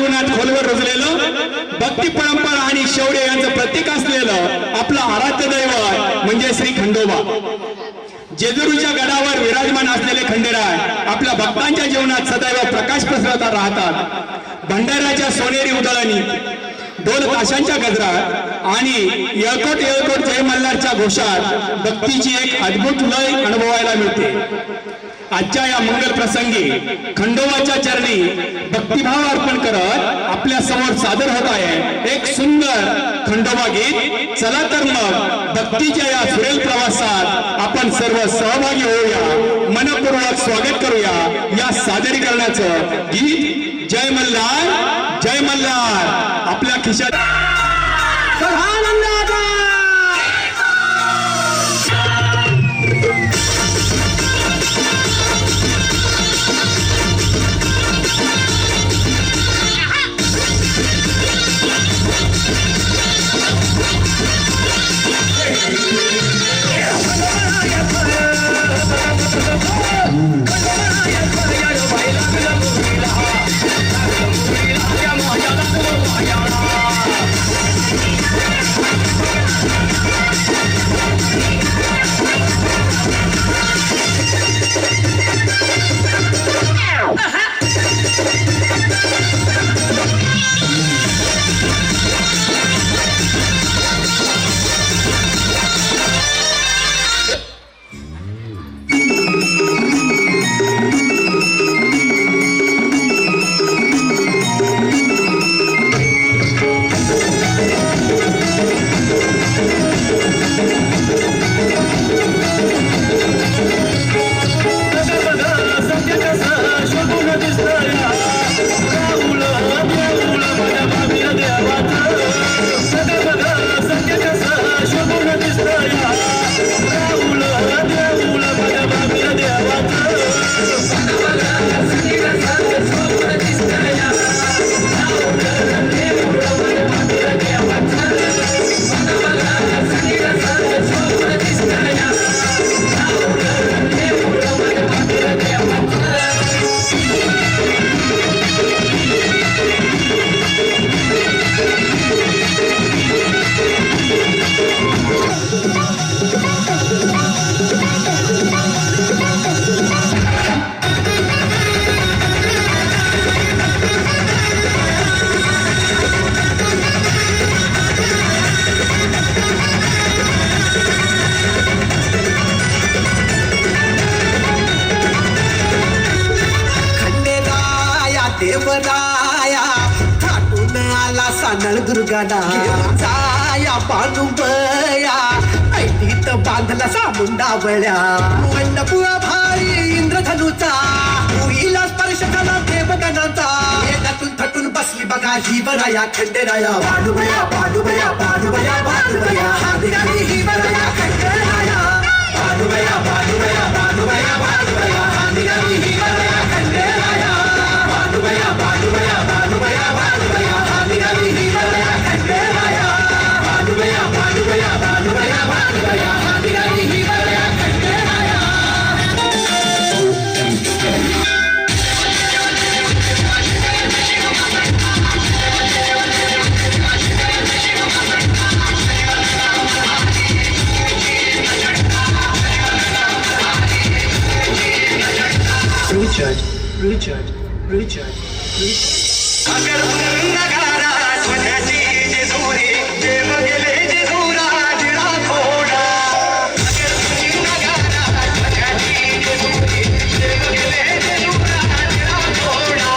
जीवनात खोलवर रुजलेलं भक्ती परंपरा आणि शौर्य यांचं प्रतीक असलेलं आपलं आराध्य दैवत म्हणजे श्री खंडोबा। जेजुरीच्या गडावर विराजमान असलेले खंडेराय आपल्या भक्तांच्या जीवनात सदैव प्रकाश पसरवत राहतात। भंडाऱ्याच्या सोनेरी उधळणी, ढोल ताशांच्या गजरात आणि येळकोट येळकोट जय मल्हारच्या घोषात भक्तीची एक अद्भुत लय अनुभवायला मिळते। आजच्या या मंगल प्रसंगी खंडोबाच्या चरणी भक्तिभाव अर्पण करत आपल्या समोर सादर होत आहे एक सुंदर खंडोबा गीत। चला तर मग भक्तीच्या या सुरेल प्रवासात आपण सर्व सहभागी होऊया, मनपूर्वक स्वागत करूया या सादरीकरणाचं गीत। जय मल्हार जय मल्हार आपल्या खिशात देवराया थाटून आला सानळ दुर्गाना जाया पांडुबया ऐटीत बांधला सामुंडावळ्या मंडपुआ भारी इंद्रधनुचा उईला स्पर्श झाला देवगणाचा वेगातून थटून बसली बघा ही बराया खंडेराया पांडुबया पांडुबया पांडुबया पांडुबया हादिगारी ही बराया खंडेराया पांडुबया पांडुबया पांडुबया पांडुबया हादिगारी ही बराया खंडेराया पांडुबया पांडुबया पांडुबया पांडुबया हादिगारी ही बराया खंडेराया पांडुबया पांडुबया पांडुबया पांडुबया हादिगारी ही बराया Khanderaya. Richard, Richard, Richard, Richard. अगर नगारा स्वतःची जेजुरी देव गेले जेजुरा जिरा थोडा अगर नगारा स्वतःची जेजुरी देव गेले जेजुरा जिरा थोडा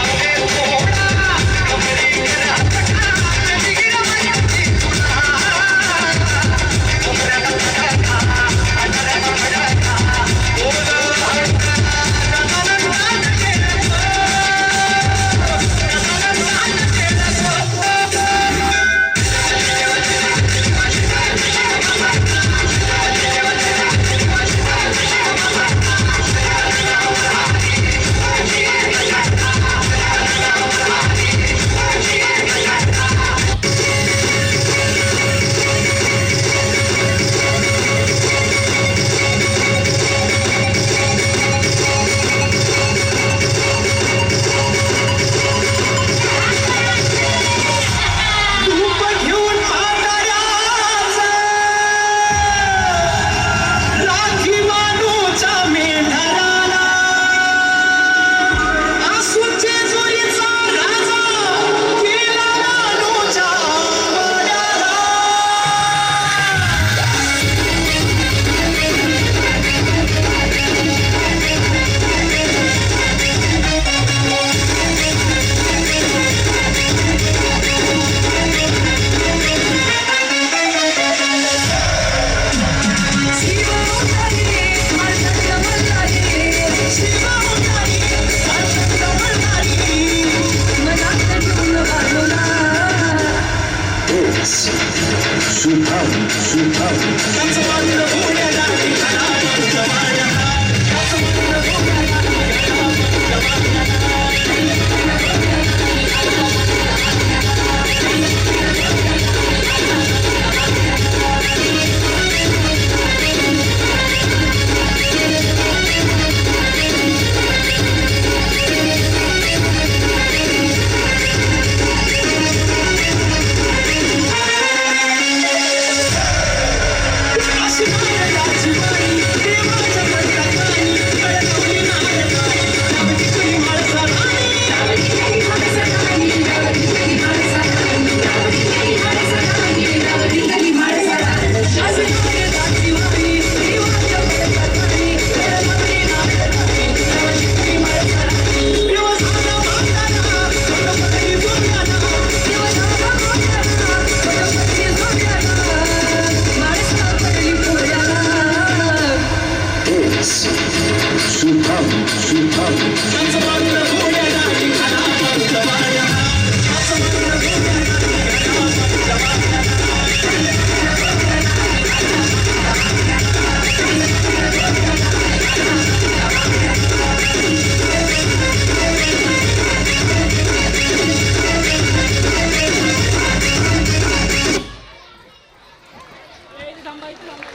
अरे थोडा कमरी करा सका जिरा माहिती तुला उमरा सका अजरा मडका ओला हंका सुभाष